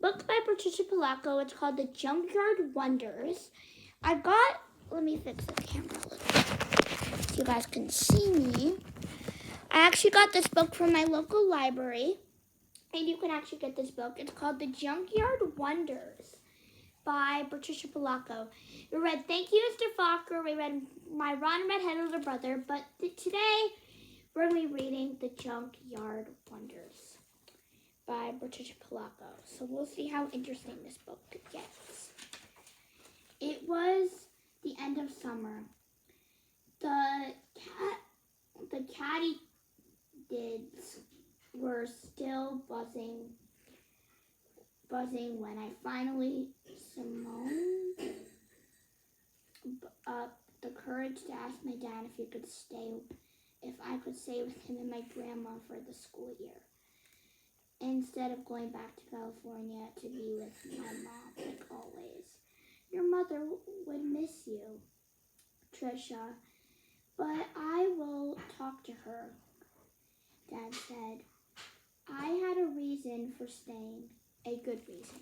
book by Patricia Polacco. It's called The Junkyard Wonders. Let me fix the camera a little bit so you guys can see me. I actually got this book from my local library, and you can actually get this book. It's called The Junkyard Wonders by Patricia Polacco. We read Thank You, Mr. Fokker. We read My Ron Redhead Older Brother, but today we're going to be reading The Junkyard Wonders by Patricia Polacco. So we'll see how interesting this book gets. It was the end of summer. The katydids were still buzzing when I finally summoned up the courage to ask my dad if I could stay with him and my grandma for the school year, instead of going back to California to be with my mom, like always. Your mother would miss you, Trisha, but I will talk to her, Dad said. I had a reason for staying, a good reason.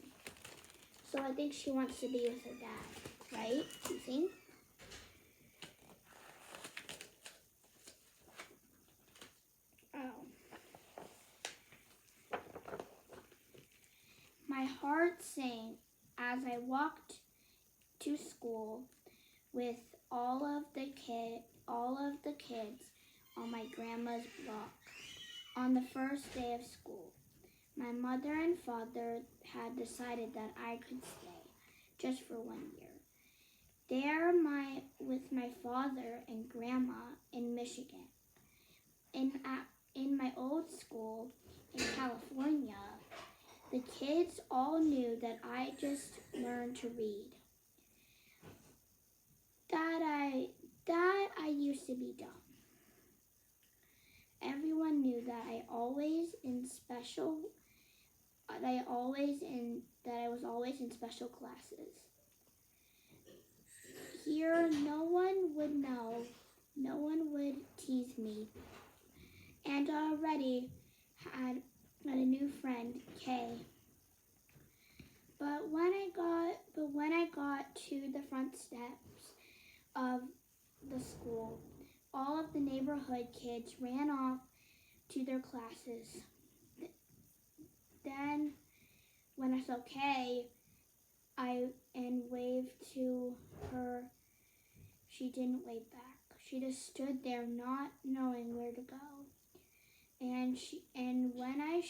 So I think she wants to be with her dad, right? You think? My heart sank as I walked to school with all of the kids on my grandma's block. On the first day of school, my mother and father had decided that I could stay just for 1 year. There, with my father and grandma in Michigan. In my old school in California, the kids all knew that I just learned to read. That I used to be dumb. Everyone knew that I was always in special classes. Here, no one would know, no one would tease me, and I already had a new friend, Kay. But when I got to the front steps of the school, all of the neighborhood kids ran off to their classes. Then, when I saw Kay, and waved to her, she didn't wave back. She just stood there, not knowing where to go. And when I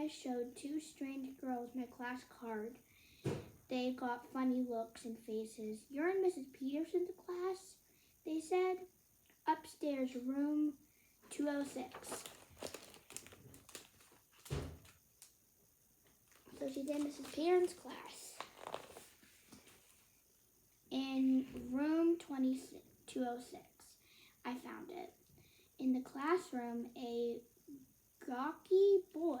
showed two strange girls my class card, they got funny looks and faces. You're in Mrs. Peterson's class, they said. Upstairs, room 206. So she's in Mrs. Peterson's class. In room 206, I found it. In the classroom, a gawky boy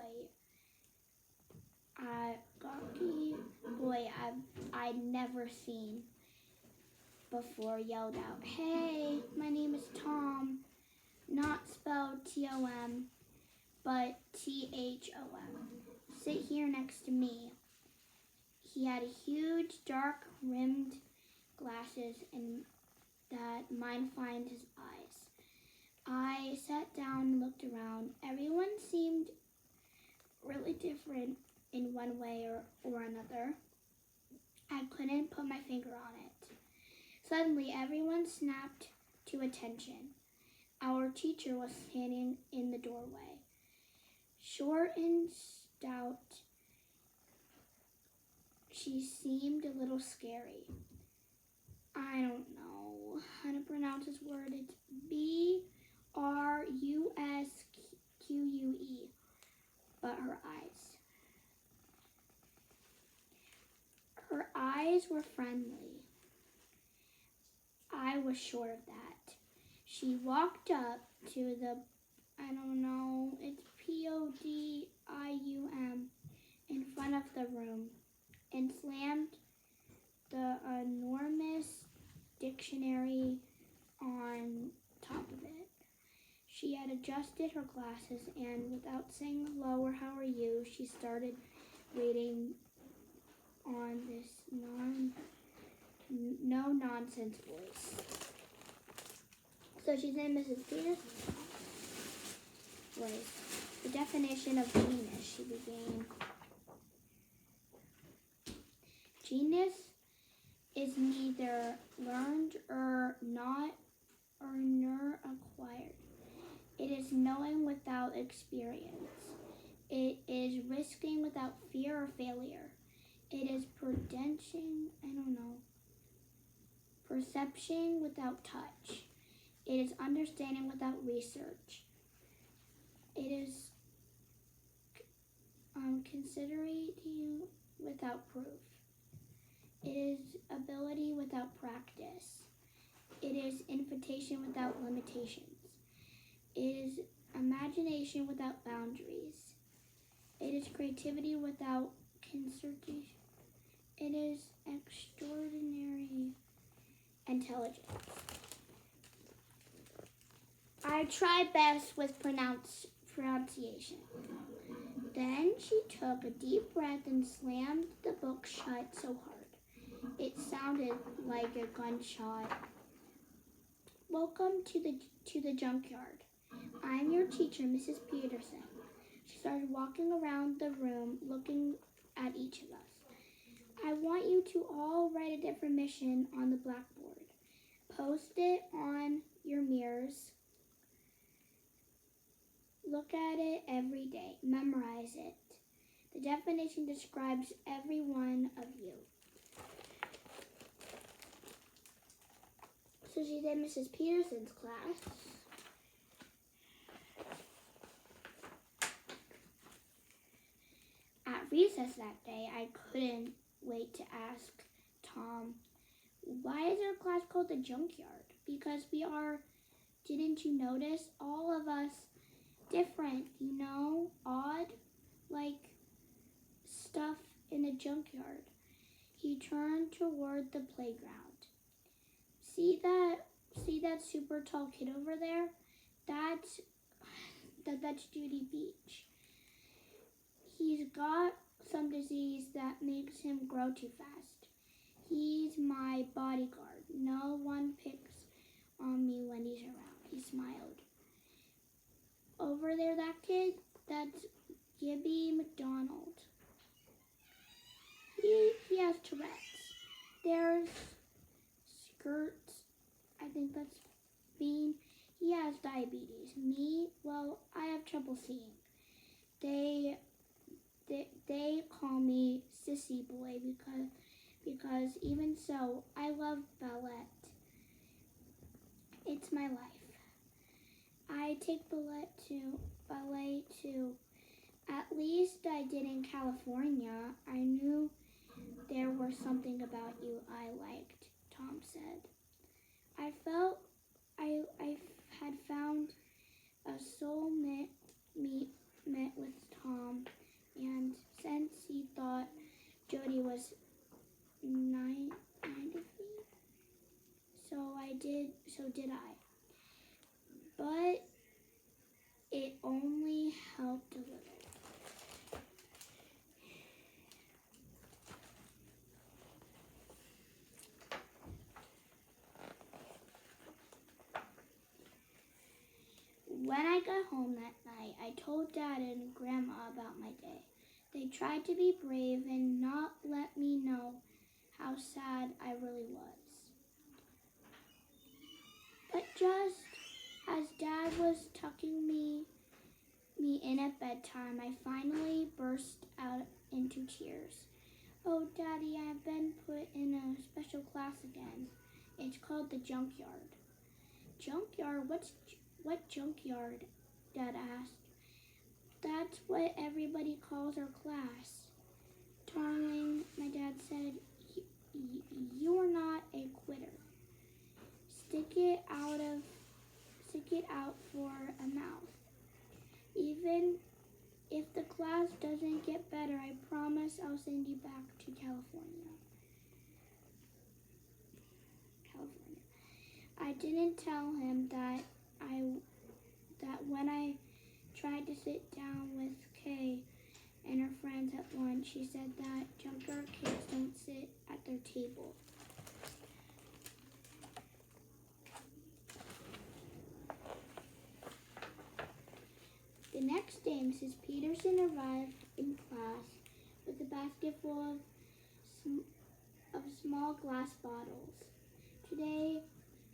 I'd never seen before yelled out, "Hey, my name is Tom," not spelled T-O-M, but T-H-O-M. Sit here next to me. He had huge, dark-rimmed glasses and that might find his eyes. I sat down and looked around. Everyone seemed really different in one way or another. I couldn't put my finger on it. Suddenly, everyone snapped to attention. Our teacher was standing in the doorway. Short and stout, she seemed a little scary. I don't know how to pronounce this word. It's B-R-U-S-Q-U-E. But her eyes were friendly. I was sure of that. She walked up to the, it's P-O-D-I-U-M, in front of the room and slammed the enormous dictionary on top of it. She had a adjusted her glasses, and without saying hello or how are you, she started reading on this no-nonsense voice. So she said, Mrs. Peterson's voice. The definition of genius, she began. Genius is neither learned or not or nor acquired. It is knowing without experience. It is risking without fear or failure. It is perception without touch. It is understanding without research. It is considerating without proof. It is ability without practice. It is invitation without limitations. It is imagination without boundaries. It is creativity without concertation. It is extraordinary intelligence. I tried best with pronunciation. Then she took a deep breath and slammed the book shut so hard. It sounded like a gunshot. Welcome to the junkyard. I'm your teacher, Mrs. Peterson. She started walking around the room, looking at each of us. I want you to all write a definition on the blackboard. Post it on your mirrors. Look at it every day. Memorize it. The definition describes every one of you. So she did Mrs. Peterson's class. At recess that day, I couldn't wait to ask Tom, why is our class called the junkyard? Because we are, didn't you notice, all of us different, odd, like stuff in a junkyard. He turned toward the playground. See that super tall kid over there? That's Jody Beach. He's got some disease that makes him grow too fast. He's my bodyguard. No one picks on me when he's around. He smiled. Over there, that kid, that's Gibby McDonald. He has Tourette's. There's Skirts. I think that's Bean. He has diabetes. Me, well, I have trouble seeing. They call me Sissy Boy because even so, I love ballet. It's my life. I take ballet too. At least I did in California. I knew there was something about you I liked, Tom said. I felt I had found a soulmate met with Tom, and since he thought Jody was 90 feet, so did I. But it only helped a little. When I got home that night, I told Dad and Grandma about my day. They tried to be brave and not let me know how sad I really was. But just as Dad was tucking me in at bedtime, I finally burst out into tears. Oh, Daddy, I've been put in a special class again. It's called the junkyard. Junkyard? What junkyard? Dad asked. That's what everybody calls our class. Darling, my dad said, you're not a quitter. Stick it out for a mouth. Even if the class doesn't get better, I promise I'll send you back to California. I didn't tell him that that when I tried to sit down with Kay and her friends at lunch, she said that junkyard kids don't sit at their table. The next day, Mrs. Peterson arrived in class with a basket full of small glass bottles. Today,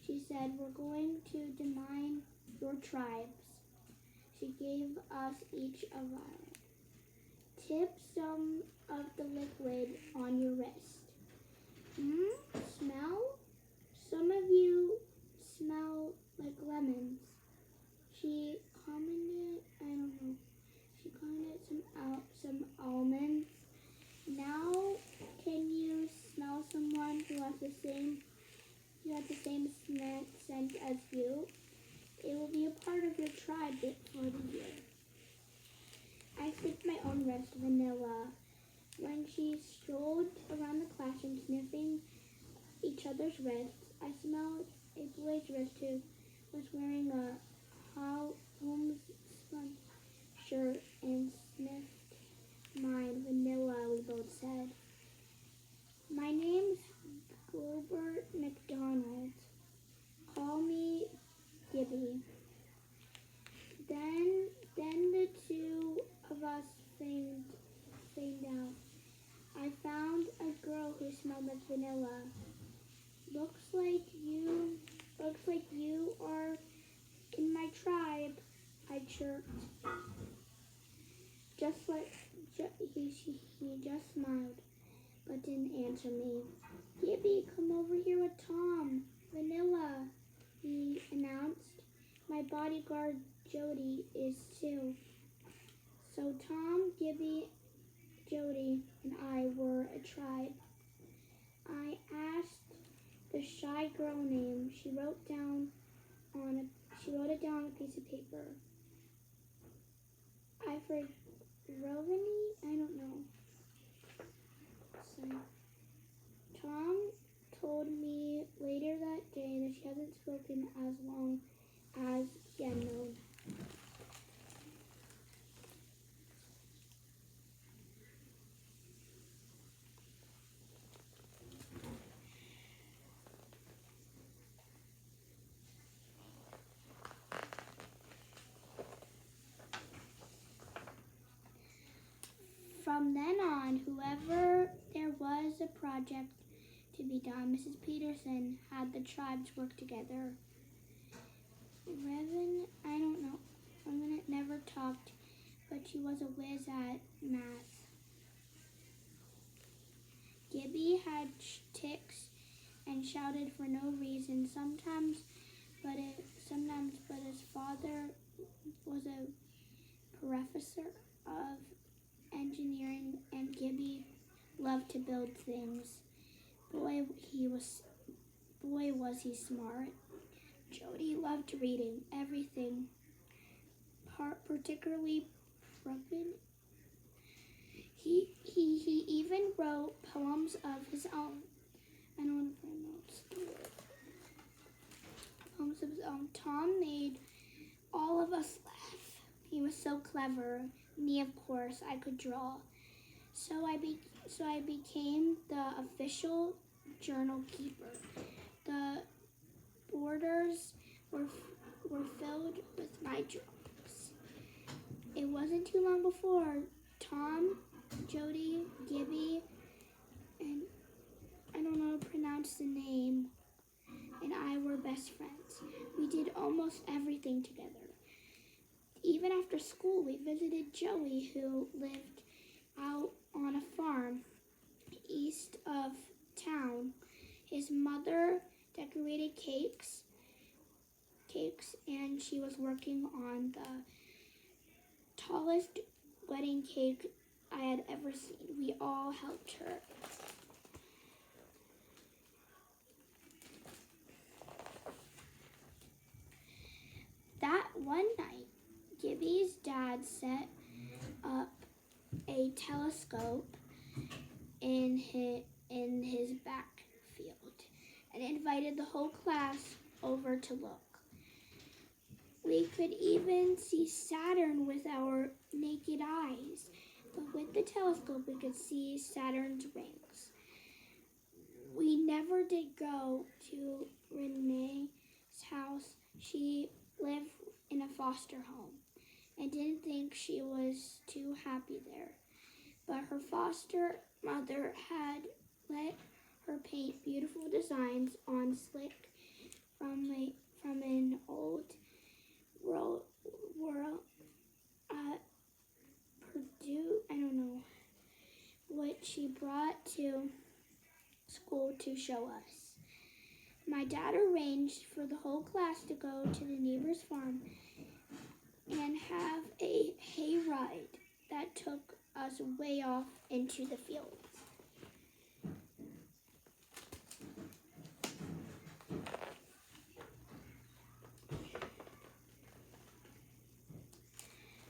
she said, we're going to demine your tribes. She gave us each a vial. Tip some of the liquid on your wrist. Smell? Some of you smell like lemons. She commented, she commented some almonds. Now, can you smell someone who has the same scent as you? It will be a part of your tribe for the year. I sniffed my own wrist, Vanilla. When she strolled around the classroom sniffing each other's wrists, I smelled a boy's wrist who was wearing a homespun shirt and sniffed mine, Vanilla, we both said. My name's Gilbert McDonald. Call me Gibby. Then the two of us feigned out. I found a girl who smelled like vanilla. Looks like you are in my tribe, I chirped. He just smiled, but didn't answer me. Gibby, come over here with Tom. Vanilla, he announced. My bodyguard, Jody, is too. So Tom, Gibby, Jody, and I were a tribe. I asked the shy girl name. She wrote it down on a piece of paper. Rovany? I don't know. So, Tom told me later that day that she hasn't spoken as long as he had known. From then on, whoever there was a project to be done, Mrs. Peterson had the tribes work together. Revan, I don't know. Revan never talked, but she was a whiz at math. Gibby had tics and shouted for no reason. Sometimes, but his father was a professor of engineering, and Gibby loved to build things. Boy, was he smart. Jody loved reading everything, particularly Brooklyn. He even wrote poems of his own. I don't want to pronounce it. Poems of his own. Tom made all of us laugh. He was so clever. Me, of course, I could draw. So I became the official journal keeper. The borders were filled with my drawings. It wasn't too long before Tom, Jody, Gibby, and I don't know how to pronounce the name, and I were best friends. We did almost everything together. Even after school, we visited Joey, who lived out on a farm east of town. His mother decorated cakes, and she was working on the tallest wedding cake I had ever seen. We all helped her. That one night, Gibby's dad set up a telescope in his backfield and invited the whole class over to look. We could even see Saturn with our naked eyes, but with the telescope we could see Saturn's rings. We never did go to Renee's house. She lived in a foster home and didn't think she was too happy there. But her foster mother had let her paint beautiful designs on slick from an old world at Purdue. I don't know what she brought to school to show us. My dad arranged for the whole class to go to the neighbor's farm and have a hayride that took us way off into the fields.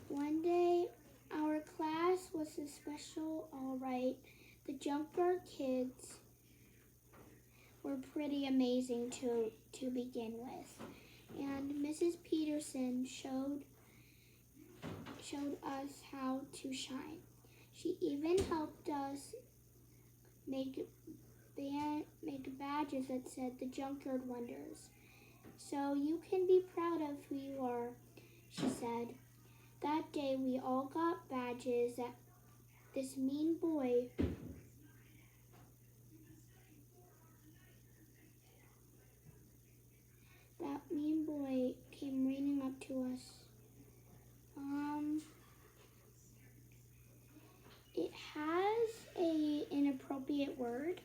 One day, our class was a special all right. The junkyard kids were pretty amazing to begin with. And Mrs. Peterson showed us how to shine. She even helped us make badges that said the Junkyard Wonders. So you can be proud of who you are, she said. That day we all got badges that this mean boy came raining up to us. It has an inappropriate word.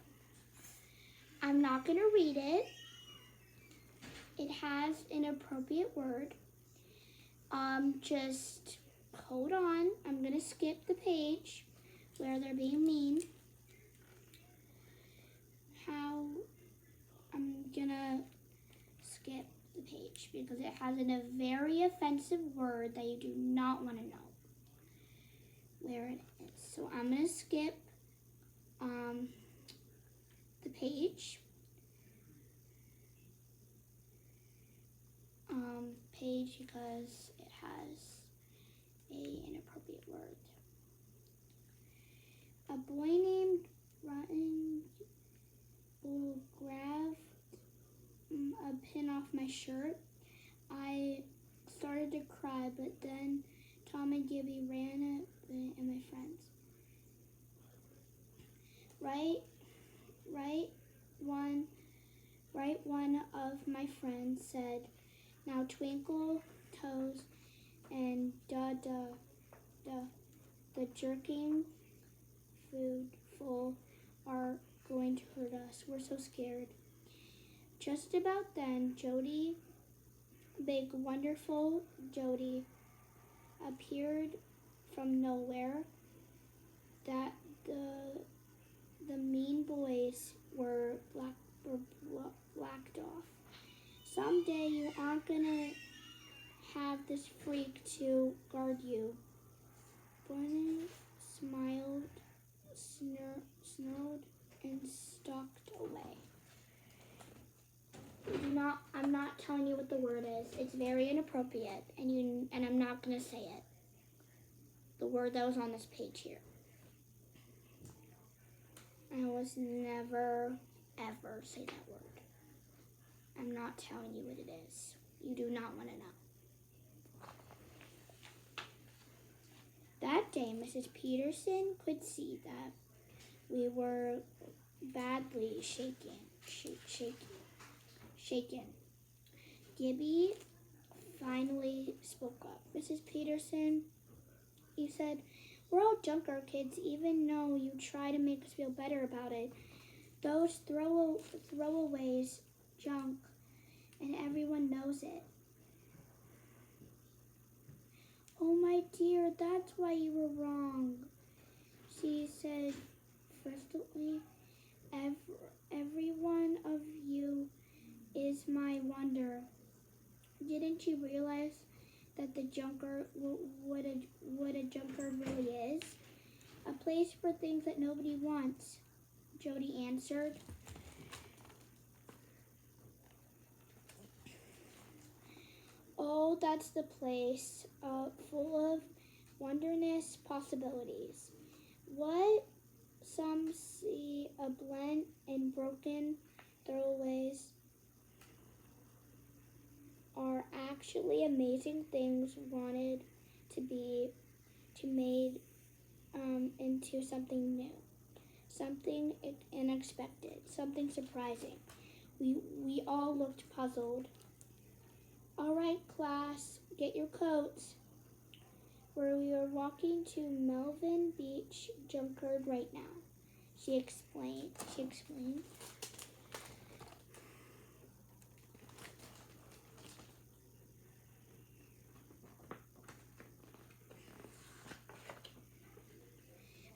I'm not going to read it. It has an appropriate word. Just hold on. I'm going to skip the page where they're being mean. I'm going to skip the page because it has a very offensive word that you do not want to know where it is. So I'm going to skip the page. Because it has an inappropriate word. A boy named Rotten grabbed a pin off my shirt. I started to cry, but then Tom and Gibby ran up and my friends. One of my friends said, "Now Twinkle Toes and the jerking food full are going to hurt us. We're so scared." Just about then, Jody, big wonderful Jody, appeared from nowhere. That the mean boys were blacked off. Someday you aren't gonna have this freak to guard you. Bunny smiled, snarled, and stalked away. I'm not telling you what the word is. It's very inappropriate, and I'm not gonna say it. The word that was on this page here. I was never, ever say that word. I'm not telling you what it is. You do not want to know. That day, Mrs. Peterson could see that we were badly shaken. Gibby finally spoke up. "Mrs. Peterson," he said, "we're all junkyard kids, even though you try to make us feel better about it. Those throwaways junk, and everyone knows it." "Oh, my dear, that's why you were wrong," she said frustrately. Every one of you is my wonder. Didn't you realize that the junkyard, what a junkyard really is? A place for things that nobody wants," Jody answered. Oh, that's the place, full of wondrous possibilities. What some see a blend and broken throwaways are actually amazing things wanted to made into something new, something unexpected, something surprising. We all looked puzzled. All right, class, get your coats. We are walking to Melvin Beach junkyard right now. She explained.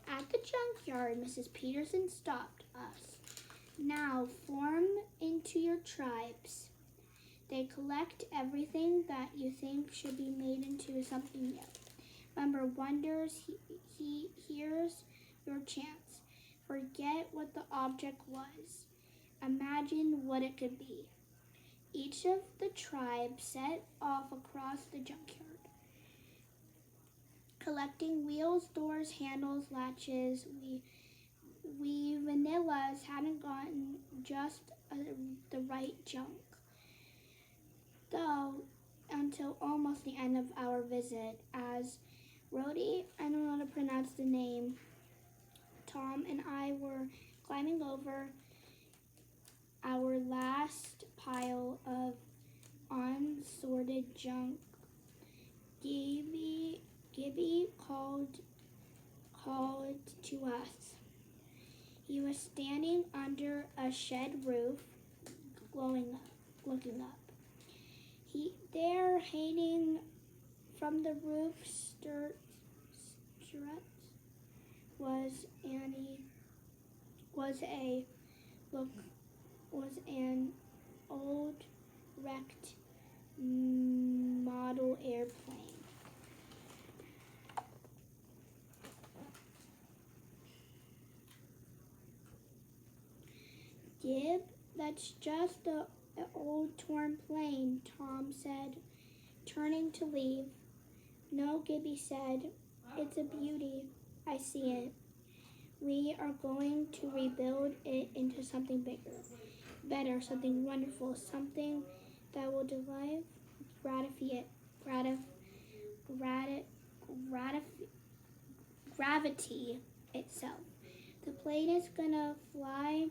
At the junkyard, Mrs. Peterson stopped us. Now form into your tribes. They collect everything that you think should be made into something new. Remember, wonders, here's your chance. Forget what the object was. Imagine what it could be. Each of the tribes set off across the junkyard, collecting wheels, doors, handles, latches. We vanillas hadn't gotten just the right junk, though, until almost the end of our visit, as Jody, I don't know how to pronounce the name, Tom and I were climbing over our last pile of unsorted junk. Gibby called to us. He was standing under a shed roof, looking up. There, hanging from the roof struts, was an old wrecked model airplane. Gib, that's just an old torn plane, Tom said, turning to leave. No, Gibby said, it's a beauty. I see it. We are going to rebuild it into something bigger, better, something wonderful, something that will delight gravity itself. The plane is gonna fly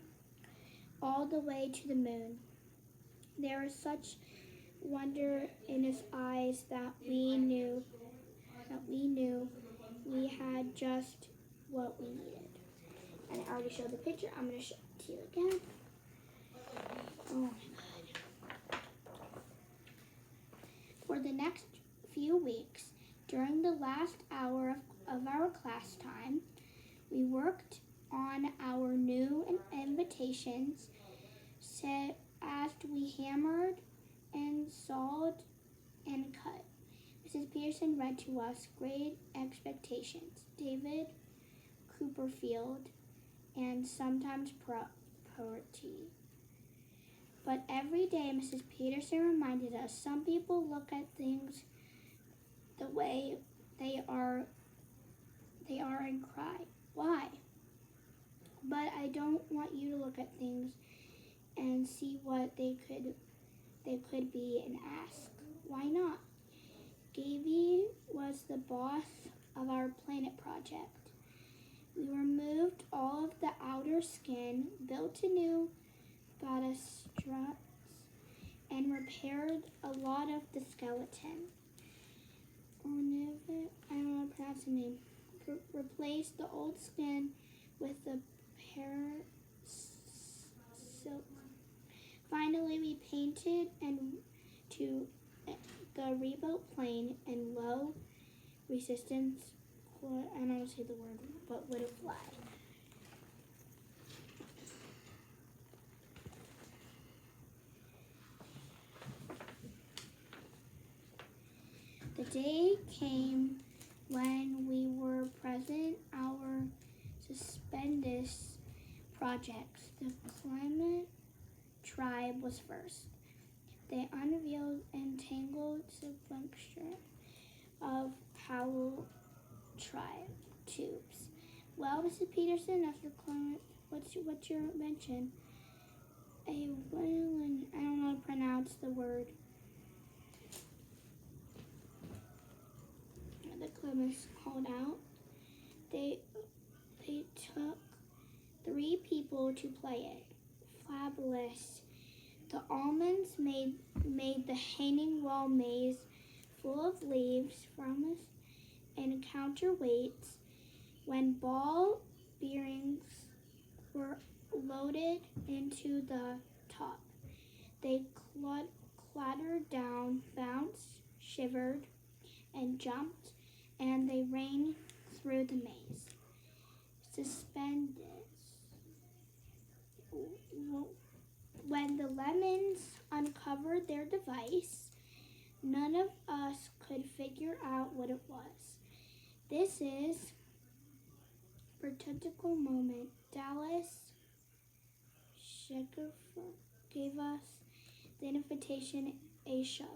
all the way to the moon. There was such wonder in his eyes that we knew we had just what we needed. And I already showed the picture. I'm going to show it to you again. Oh my God. For the next few weeks, during the last hour of our class time, we worked on our new invitations as we hammered and sawed and cut. Mrs. Peterson read to us Great Expectations, David Copperfield, and sometimes poetry. But every day, Mrs. Peterson reminded us some people look at things the way they are and cry. Why? But I don't want you to look at things and see what they could be and ask, why not? Gaby was the boss of our planet project. We removed all of the outer skin, built a new goddess struts, and repaired a lot of the skeleton. I don't know how to pronounce the name. Replaced the old skin with the silk. Finally, we painted to the rebuilt plane and low resistance. I don't know say the word, but would it fly? The day came when we were present our suspended projects. The climate tribe was first. They unveiled and tangled substructure of Howell tribe tubes. Well, Mrs. Peterson, after Clement, what's your invention? A violin. I don't know how to pronounce the word. The Clements called out. They took 3 people to play it. Fabulous. The almonds made the hanging wall maze full of leaves from us and counterweights. When ball bearings were loaded into the top, they clattered down, bounced, shivered, and jumped, and they ran through the maze. Suspended. When the lemons uncovered their device, none of us could figure out what it was. This is particular moment. Dallas gave us the invitation a shove.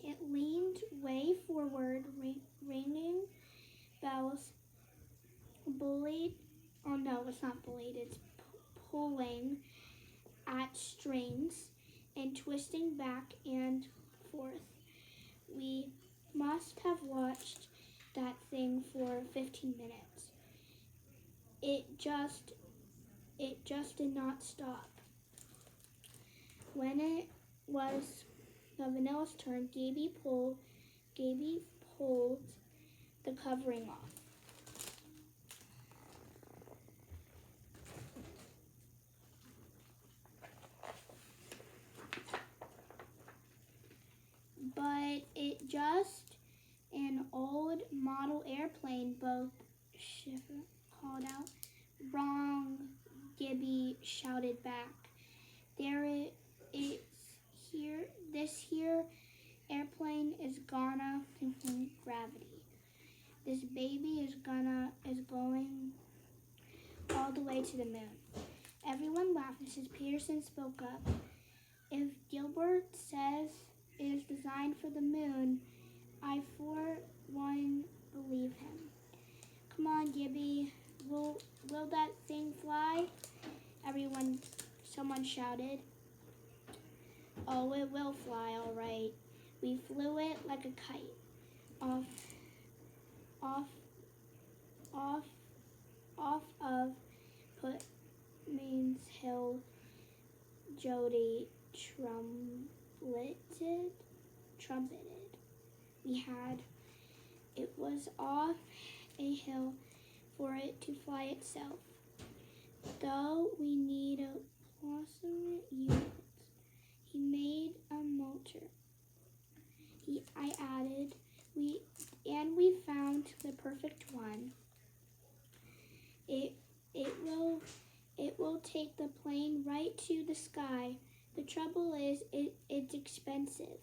It leaned way forward, ringing bells, bullied. Oh no, it's not bullied. It's pulling at strings and twisting back and forth. We must have watched that thing for 15 minutes. It just did not stop. When it was the vanilla's turn, Gaby pulled the covering off. But it just an old model airplane, both Schiffer called out. Wrong, Gibby shouted back. It's here. This here airplane is gonna contain gravity. This baby is going all the way to the moon. Everyone laughed. Mrs. Peterson spoke up. If Gilbert says it is designed for the moon, I for one believe him. Come on, Gibby. Will that thing fly? Someone shouted. Oh, it will fly, all right. We flew it like a kite. Off of Putman's Hill, Jody trumpeted. It was off a hill for it to fly itself. Though we need a approximate unit. He made a motor. I added, we found the perfect one. It will take the plane right to the sky. The trouble is, it's expensive.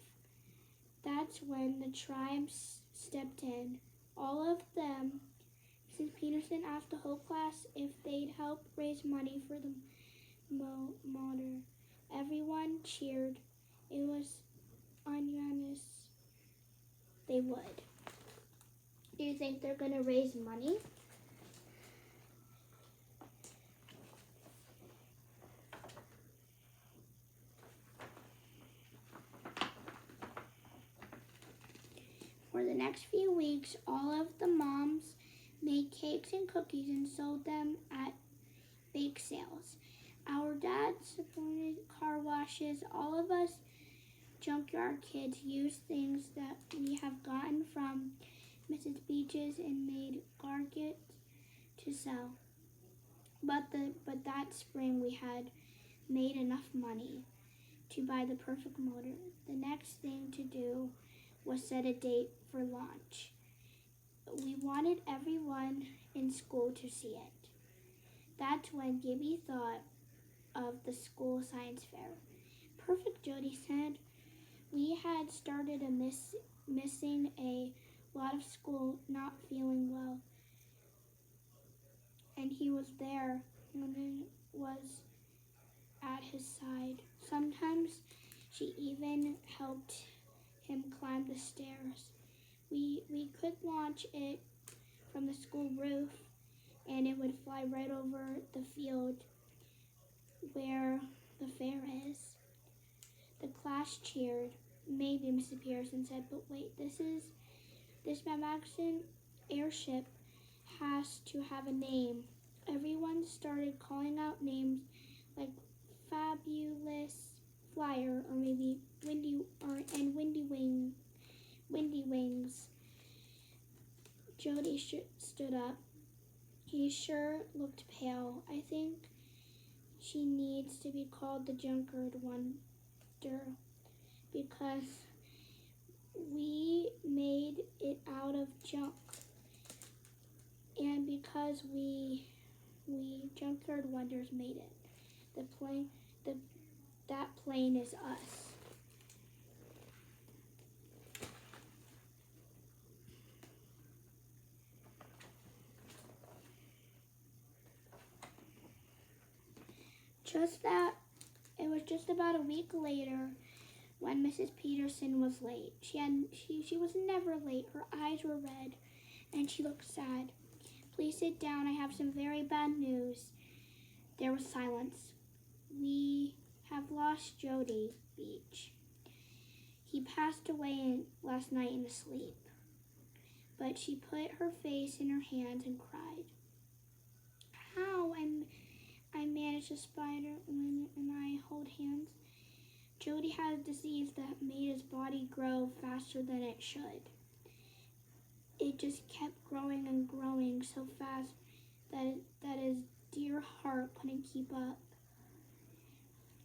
That's when the tribe stepped in. All of them. Mrs. Peterson asked the whole class if they'd help raise money for the motor. Everyone cheered. It was unanimous. They would. Do you think they're going to raise money? For the next few weeks, all of the moms made cakes and cookies and sold them at bake sales. Our dad supported car washes. All of us junkyard kids used things that we have gotten from Mrs. Beach's and made gargets to sell. But that spring we had made enough money to buy the perfect motor. The next thing to do was set a date for launch. We wanted everyone in school to see it. That's when Gibby thought of the school science fair. Perfect, Jody said. We had started missing a lot of school, not feeling well. And he was there when it was at his side. Sometimes She even helped him climb the stairs. We could launch it from the school roof, and it would fly right over the field where the fair is. The class cheered. Maybe, Mrs. Peterson said, but wait, this magnificent airship has to have a name. Everyone started calling out names like Fabulous Flyer, or maybe Windy Wings. Jody stood up. He sure looked pale. I think she needs to be called the junkyard wonder because we made it out of junk, and because we junkyard wonders made it. That plane is us. It was just about a week later when Mrs. Peterson was late. She was never late. Her eyes were red, and she looked sad. Please sit down. I have some very bad news. There was silence. We have lost Jody Beach. He passed away last night in his sleep. But she put her face in her hands and cried. How? I managed a spider and I hold hands. Jody had a disease that made his body grow faster than it should. It just kept growing and growing so fast that his dear heart couldn't keep up.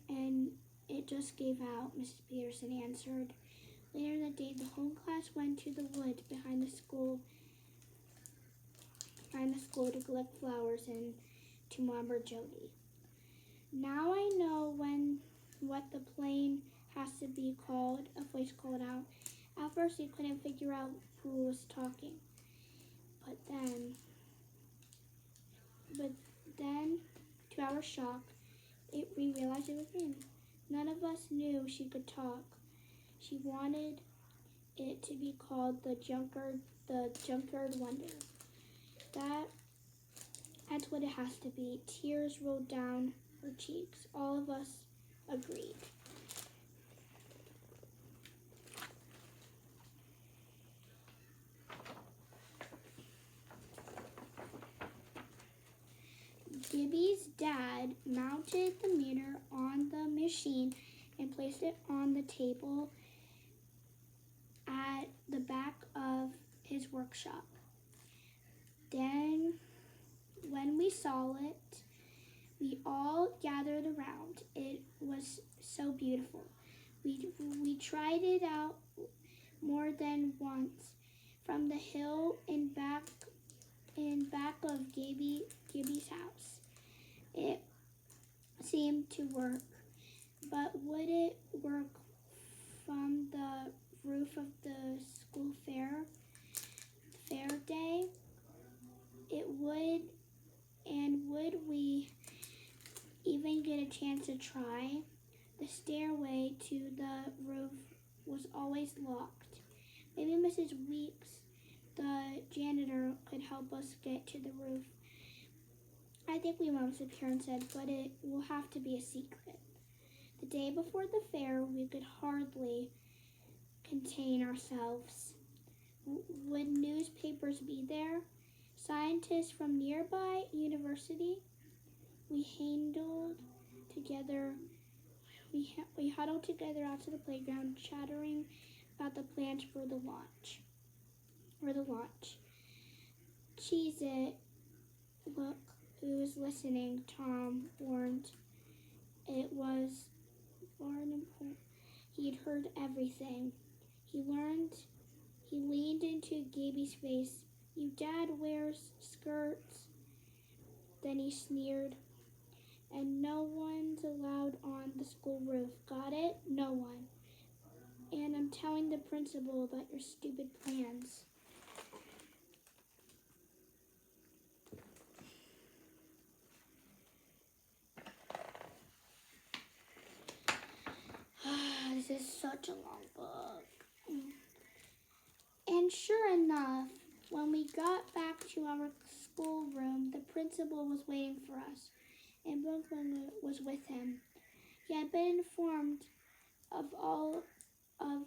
And it just gave out, Mrs. Peterson answered. Later in the day, the whole class went to the woods behind the school to collect flowers and to remember Jody. Now I know what the plane has to be called, a voice called out. At first they couldn't figure out who was talking. But then, to our shock, we realized it was him. None of us knew she could talk. She wanted it to be called the junkyard wonder. That's what it has to be. Tears rolled down her cheeks. All of us agreed. Gibby's dad mounted the meter on the machine and placed it on the table at the back of his workshop. Then, when we saw it, we all gathered around. It was so beautiful. We tried it out more than once from the hill in back of Gibby's house. It seemed to work, but would it work from the roof of the school fair day? It would, and would we even get a chance to try? The stairway to the roof was always locked. Maybe Mrs. Weeks, the janitor, could help us get to the roof. I think we will, Mrs. Peterson said, but it will have to be a secret. The day before the fair, we could hardly contain ourselves. Would newspapers be there? Scientists from nearby university? We huddled together out to the playground, chattering about the plans for the launch. Cheese it. Look who's listening, Tom warned. It was Barnum. He'd heard everything. He leaned into Gaby's face. Your dad wears skirts. Then he sneered. And no one's allowed on the school roof. Got it? No one. And I'm telling the principal about your stupid plans. such a long book. And sure enough, when we got back to our schoolroom, the principal was waiting for us, and Brooklyn was with him. He had been informed of all of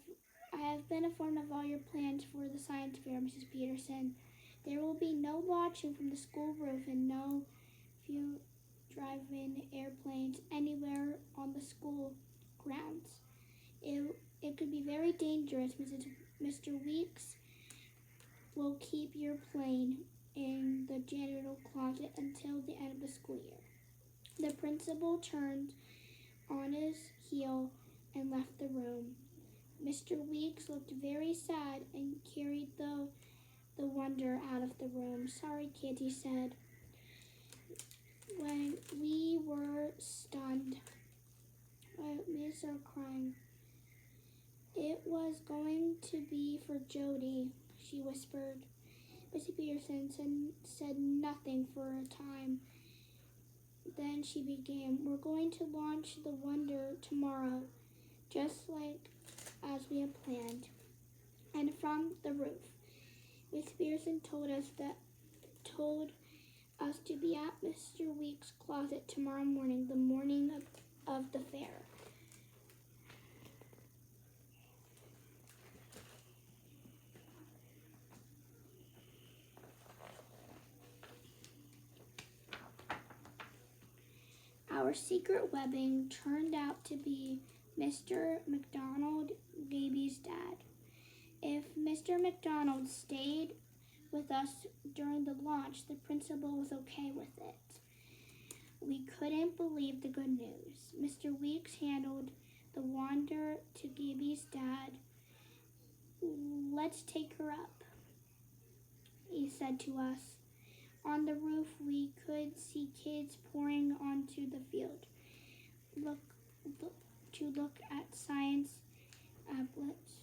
I have been informed of all your plans for the science fair, Mrs. Peterson. There will be no watching from the school roof and no few drive-in airplanes anywhere on the school grounds. It could be very dangerous. Mr. Weeks will keep your plane in the janitor closet until the end of the school year. The principal turned on his heel and left the room. Mr. Weeks looked very sad and carried the wonder out of the room. Sorry, kids, he said. When we were stunned, we started crying. It was going to be for Jody, she whispered. Mrs. Peterson said nothing for a time. Then she began, we're going to launch the Wonder tomorrow, just like as we had planned. And from the roof, Miss Peterson told us to be at Mr. Weeks' closet tomorrow morning, the morning of the fair. Our secret webbing turned out to be Mr. McDonald, Gaby's dad. If Mr. McDonald stayed with us during the launch, the principal was okay with it. We couldn't believe the good news. Mr. Weeks handed the wonder to Gaby's dad. Let's take her up, he said to us. On the roof, we could see kids pouring onto the field. Look at science applets.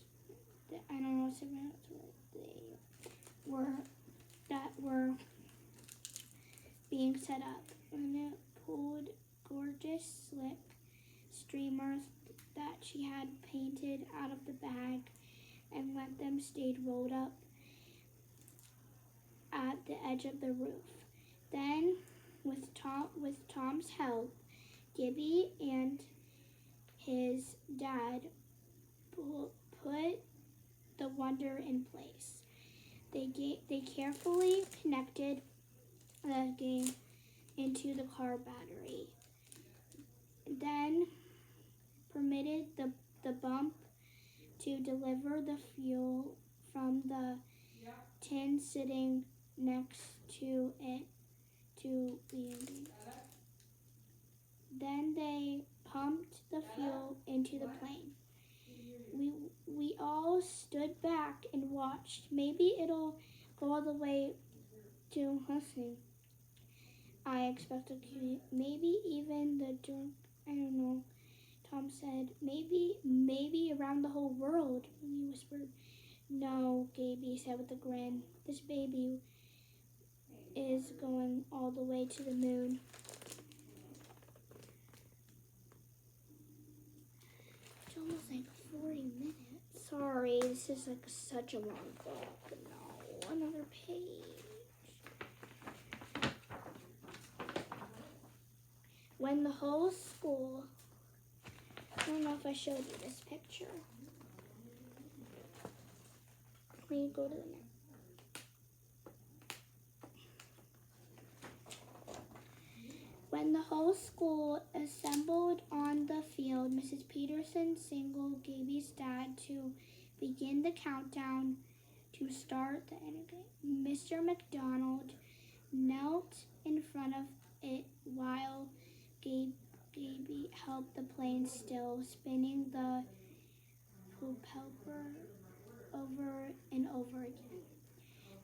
I don't know that were being set up. And it pulled gorgeous slick streamers that she had painted out of the bag and let them stay rolled up at the edge of the roof. Then, with Tom's help, Gibby and his dad put the wonder in place. They carefully connected the game into the car battery, then permitted the bump to deliver the fuel from the tin sitting next to it to the engine. Then they pumped the fuel into the plane. We all stood back and watched. Maybe it'll go all the way to Hustling. I expected maybe even the junk. I don't know. Tom said, maybe around the whole world. He whispered. No, Gaby said with a grin. This baby is going all the way to the moon. It's almost like 40 minutes. Sorry, this is like such a long book. No, another page. When the whole school, I don't know if I showed you this picture. Let me go to the next. When the whole school assembled on the field, Mrs. Peterson signaled Gaby's dad to begin the countdown to start the game. Mr. McDonald knelt in front of it while Gaby held the plane still, spinning the propeller over and over again.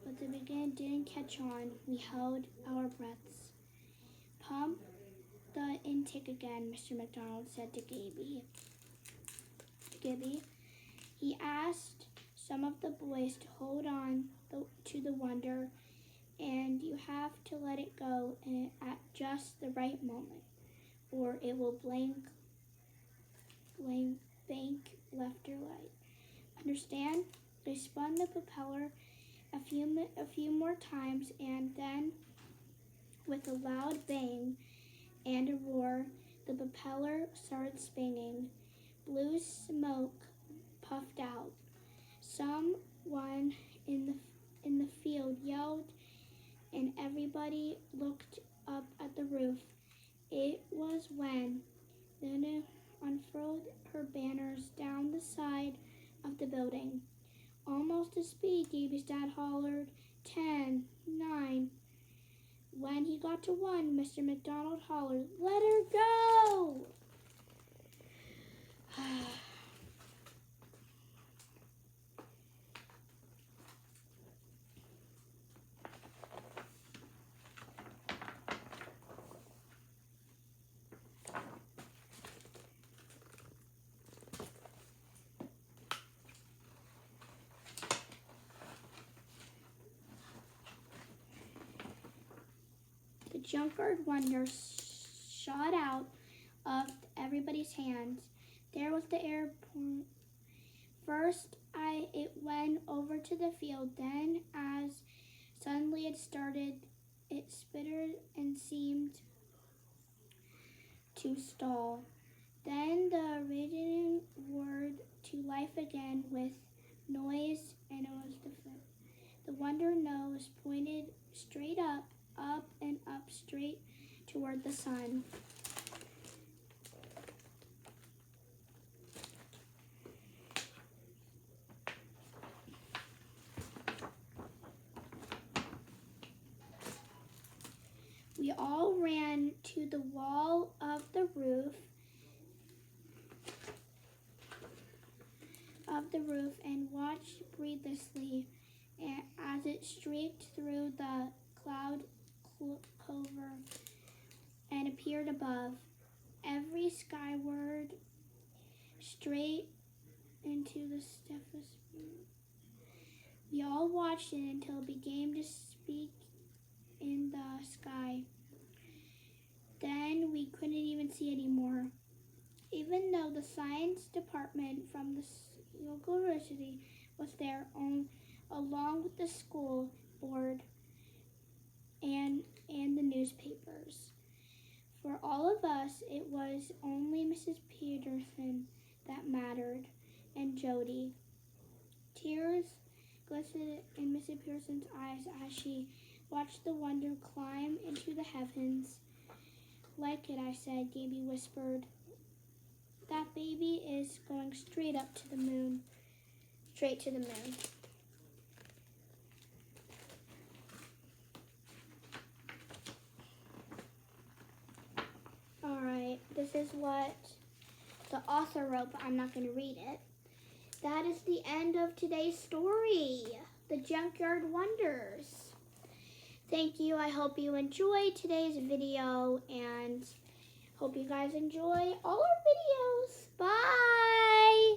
But the beginning didn't catch on. We held our breaths. Pump the intake again, Mr. McDonald said to Gibby. He asked some of the boys to hold on to the wonder, and you have to let it go at just the right moment, or it will bank left or right. Understand? They spun the propeller a few more times, and then, with a loud bang and a roar, the propeller started spinning. Blue smoke puffed out. Someone in the field yelled, and everybody looked up at the roof. It was when Luna unfurled her banners down the side of the building. Almost to speed, Gaby's dad hollered, 10, 9. When he got to 1, Mr. McDonald hollered, let her go! The junkyard wonder shot out of everybody's hands. There was the airplane. First, it went over to the field. Then, as suddenly it started, it spittered and seemed to stall. Then the radiant whirred to life again with noise, and it was different. The wonder nose pointed straight up and up, straight toward the sun. We all ran to the wall of the roof and watched breathlessly as it streaked through the cloud cover and appeared above, every skyward, straight into the steepest. We all watched it until it began to speak in the sky. Then we couldn't even see anymore. Even though the science department from the local university was there along with the school board and the newspapers. For all of us, it was only Mrs. Peterson that mattered, and Jody. Tears glistened in Mrs. Peterson's eyes as she watched the wonder climb into the heavens. Like it, I said, Gaby whispered. That baby is going straight up to the moon. Straight to the moon. Alright, this is what the author wrote, but I'm not going to read it. That is the end of today's story, The Junkyard Wonders. Thank you. I hope you enjoyed today's video and hope you guys enjoy all our videos. Bye!